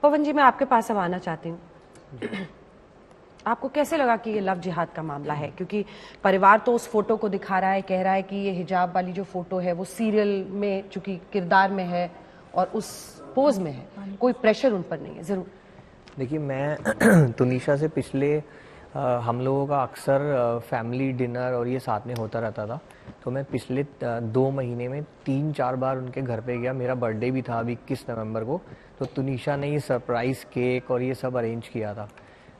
पवन जी, मैं आपके पास अब आना चाहती हूँ। आपको कैसे लगा कि ये लव जिहाद का मामला है? क्योंकि परिवार तो उस फोटो को दिखा रहा है, कह रहा है कि ये हिजाब वाली जो फोटो है वो सीरियल में चूंकि किरदार में है और उस पोज में है, कोई प्रेशर उन पर नहीं है। जरूर देखिए, मैं तुनिशा से पिछले हम लोगों का अक्सर फैमिली डिनर और ये साथ में होता रहता था। तो मैं पिछले 2 महीने में 3-4 बार उनके घर पे गया। मेरा बर्थडे भी था अभी 21 नवंबर को, तो तुनिशा ने ये सरप्राइज़ केक और ये सब अरेंज किया था।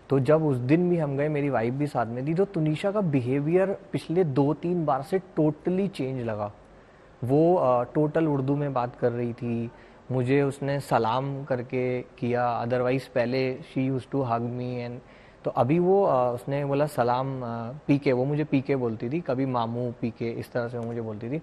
तो जब उस दिन भी हम गए, मेरी वाइफ भी साथ में थी, तो तुनिशा का बिहेवियर पिछले 2-3 बार से टोटली चेंज लगा। वो टोटल उर्दू में बात कर रही थी, मुझे उसने सलाम करके किया, अदरवाइज पहले she use to hug me and तो अभी वो उसने बोला सलाम पीके, वो मुझे पीके बोलती थी, कभी मामू पीके इस तरह से वो मुझे बोलती थी।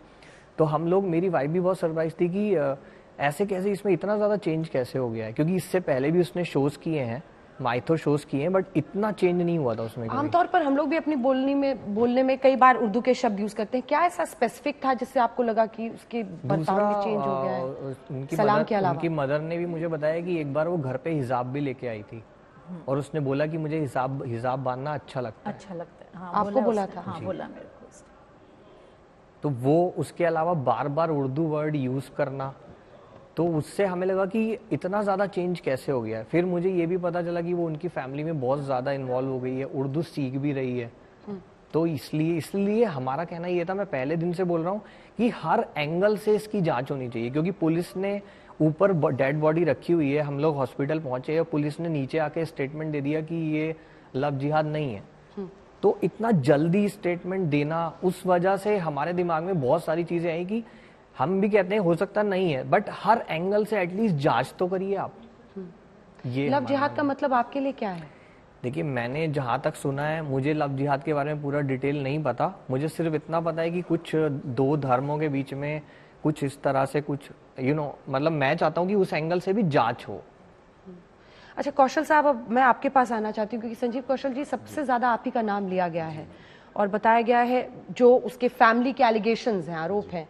तो हम लोग, मेरी वाइफ भी बहुत सरप्राइज थी कि ऐसे कैसे, इसमें इतना ज़्यादा चेंज कैसे हो गया है, क्योंकि इससे पहले भी उसने शोज़ किए हैं, माइथो शोज़ किए हैं, बट इतना चेंज नहीं हुआ था उसमें कभी। आमतौर पर हम लोग भी अपनी बोलने में कई बार उर्दू के शब्द यूज करते हैं। क्या ऐसा स्पेसिफिक था जिससे आपको लगा कि उसके बर्ताव में चेंज हो गया है? सलाम के अलावा उनकी मदर ने भी मुझे बताया कि एक बार वो घर पे हिजाब भी लेके आई थी और उसने बोला कि मुझे हिजाब बांधना अच्छा लगता है। अच्छा लगता है, हाँ, आपको बोला था? हाँ, बोला मेरे को। तो वो उसके अलावा बार बार उर्दू वर्ड यूज करना, तो उससे हमें लगा कि इतना ज़्यादा चेंज कैसे हो गया है। फिर मुझे ये भी पता चला कि वो उनकी फैमिली में बहुत ज़्यादा इन्वॉल्व हो गई है, उर्दू सीख भी रही है। तो इसलिए हमारा कहना ये था, मैं पहले दिन से बोल रहा हूँ कि हर एंगल से इसकी जांच होनी चाहिए, क्योंकि पुलिस ने ऊपर डेड बॉडी रखी हुई है, हम लोग हॉस्पिटल पहुंचे और पुलिस ने नीचे आके स्टेटमेंट दे दिया कि ये लव जिहाद नहीं है। तो इतना जल्दी स्टेटमेंट देना, उस वजह से हमारे दिमाग में बहुत सारी चीजें आई कि हम भी कहते हैं हो सकता नहीं है, बट हर एंगल से एटलीस्ट जांच तो करिए आप। ये लव जिहाद का मतलब आपके लिए क्या है? देखिए, मैंने जहाँ तक सुना है, मुझे लव जिहाद के बारे में पूरा डिटेल नहीं पता, मुझे सिर्फ इतना पता है कि कुछ दो धर्मों के बीच में कुछ इस तरह से कुछ मतलब मैं चाहता हूँ कि उस एंगल से भी जांच हो। अच्छा कौशल साहब, अब मैं आपके पास आना चाहती हूँ क्योंकि संजीव कौशल जी, सबसे ज्यादा आप ही का नाम लिया गया है और बताया गया है जो उसके फैमिली के एलिगेशंस हैं, आरोप हैं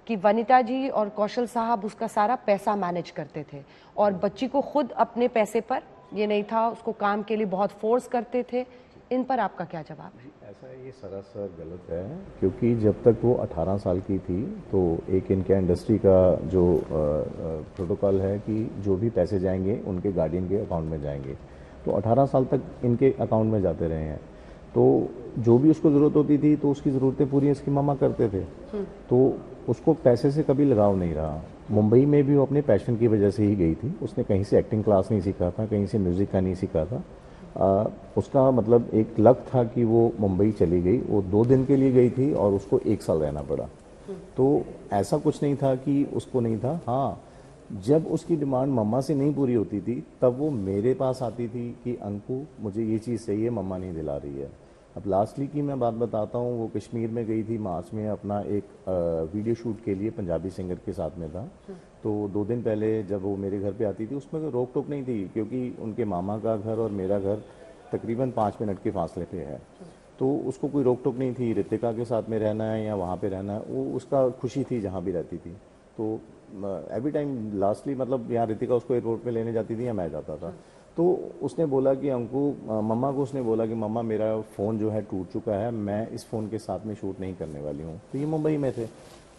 कि वनिता जी और कौशल साहब उसका सारा पैसा मैनेज करते थे और बच्ची को खुद अपने पैसे पर, ये नहीं था, उसको काम के लिए बहुत फोर्स करते थे। इन पर आपका क्या जवाब है? ऐसा ये सरासर गलत है, क्योंकि जब तक वो 18 साल की थी तो एक इनके इंडस्ट्री का जो प्रोटोकॉल है कि जो भी पैसे जाएंगे उनके गार्डियन के अकाउंट में जाएंगे, तो 18 साल तक इनके अकाउंट में जाते रहे हैं। तो जो भी उसको ज़रूरत होती थी तो उसकी ज़रूरतें पूरी इसकी मामा करते थे, तो उसको पैसे से कभी लगाव नहीं रहा। मुंबई में भी वो अपने पैशन की वजह से ही गई थी, उसने कहीं से एक्टिंग क्लास नहीं सीखा था, कहीं से म्यूज़िक का नहीं सीखा था। उसका मतलब एक लक था कि वो मुंबई चली गई, वो 2 दिन के लिए गई थी और उसको 1 साल रहना पड़ा। तो ऐसा कुछ नहीं था कि उसको नहीं था। हाँ, जब उसकी डिमांड मम्मा से नहीं पूरी होती थी तब वो मेरे पास आती थी कि अंकु मुझे ये चीज़ चाहिए, मम्मा नहीं दिला रही है। अब लास्टली की मैं बात बताता हूँ, वो कश्मीर में गई थी मार्च में, अपना एक वीडियो शूट के लिए पंजाबी सिंगर के साथ में था। तो 2 दिन पहले जब वो मेरे घर पे आती थी उसमें कोई रोक टोक नहीं थी, क्योंकि उनके मामा का घर और मेरा घर तकरीबन 5 मिनट के फासले पे है, तो उसको कोई रोक टोक नहीं थी रितिका के साथ में रहना है या वहाँ पे रहना है, वो उसका खुशी थी जहाँ भी रहती थी। तो एवरी टाइम लास्टली मतलब यहाँ रितिका उसको एयरपोर्ट पे लेने जाती थी या मैं जाता था, तो उसने बोला कि अंकु, मम्मा को उसने बोला कि मम्मा मेरा फ़ोन जो है टूट चुका है, मैं इस फ़ोन के साथ में शूट नहीं करने वाली हूँ। तो ये मुंबई में थे,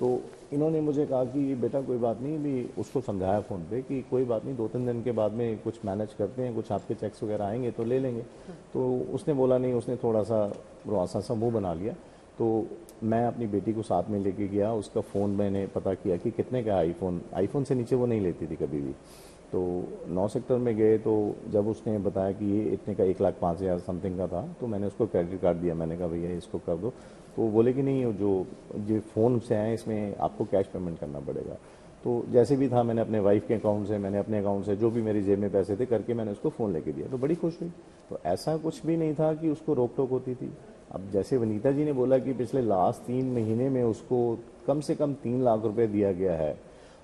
तो इन्होंने मुझे कहा कि बेटा कोई बात नहीं, भी उसको समझाया फ़ोन पे कि कोई बात नहीं, 2-3 दिन के बाद में कुछ मैनेज करते हैं, कुछ आपके चेक्स वगैरह आएंगे तो ले लेंगे। तो उसने बोला नहीं, उसने थोड़ा सा रुआसा सा मुँह बना लिया। तो मैं अपनी बेटी को साथ में लेके गया, उसका फ़ोन मैंने पता किया कि कितने का आईफोन से नीचे वो नहीं लेती थी कभी भी। तो 9 सेक्टर में गए, तो जब उसने बताया कि ये इतने का 1,05,000 समथिंग का था, तो मैंने उसको क्रेडिट कार्ड दिया, मैंने कहा भैया इसको कर दो। तो वो बोले कि नहीं, जो फ़ोन से आए इसमें आपको कैश पेमेंट करना पड़ेगा। तो जैसे भी था, मैंने अपने वाइफ के अकाउंट से, मैंने अपने अकाउंट से जो भी मेरी जेब में पैसे थे करके मैंने उसको फ़ोन लेके दिया, तो बड़ी खुश हुई। तो ऐसा कुछ भी नहीं था कि उसको रोक टोक होती थी। अब जैसे वनीता जी ने बोला कि पिछले लास्ट 3 महीने में उसको कम से कम 3 लाख रुपए दिया गया है,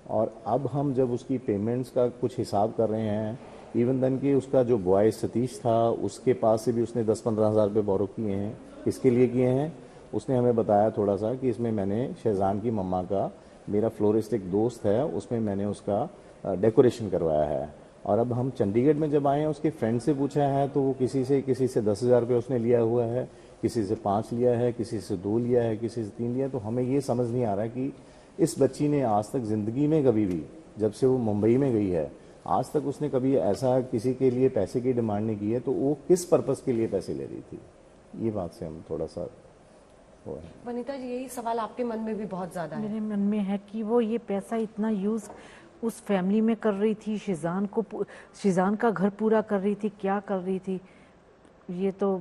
और अब हम जब उसकी पेमेंट्स का कुछ हिसाब कर रहे हैं, इवन देन कि उसका जो बॉय सतीश था उसके पास से भी उसने 10-15 हज़ार रुपये बोरो किए हैं। किसके लिए किए हैं? उसने हमें बताया थोड़ा सा कि इसमें मैंने शहजान की मम्मा का, मेरा फ्लोरिस्ट एक दोस्त है, उसमें मैंने उसका डेकोरेशन करवाया है, और अब हम चंडीगढ़ में जब आए हैं, उसके फ्रेंड से पूछा है तो वो किसी से 10,000 रुपये उसने लिया हुआ है, किसी से 5 लिया है, किसी से 2 लिया है, किसी से 3 लिया है। तो हमें ये समझ नहीं आ रहा कि इस बच्ची ने आज तक जिंदगी में कभी भी, जब से वो मुंबई में गई है, आज तक उसने कभी ऐसा किसी के लिए पैसे की डिमांड नहीं की है। तो वो किस पर्पस के लिए पैसे ले रही थी, ये बात से हम थोड़ा सा वो है। वनिता जी, यही सवाल आपके मन में भी बहुत ज्यादा है। मेरे मन में है कि वो ये पैसा इतना यूज उस फैमिली में कर रही थी, शिजान का घर पूरा कर रही थी, क्या कर रही थी, ये तो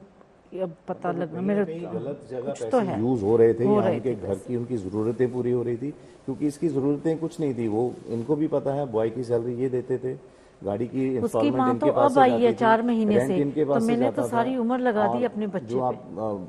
अब पता लगना मेरे गलत जगह कुछ तो पैसे है, यूज हो रहे थे, हो या रहे उनके थे घर की उनकी जरूरतें पूरी हो रही थी, क्योंकि इसकी जरूरतें कुछ नहीं थी। वो इनको भी पता है, बॉय की सैलरी ये देते थे, गाड़ी की उसकी इंस्टॉलमेंट माँ इनके तो पास अब से आई जाती है थी, 4 महीने रेंट से, इनके तो पास से मैंने जाता तो सारी था। उम्र लगा दी और अपने बच्चे जो पे। आप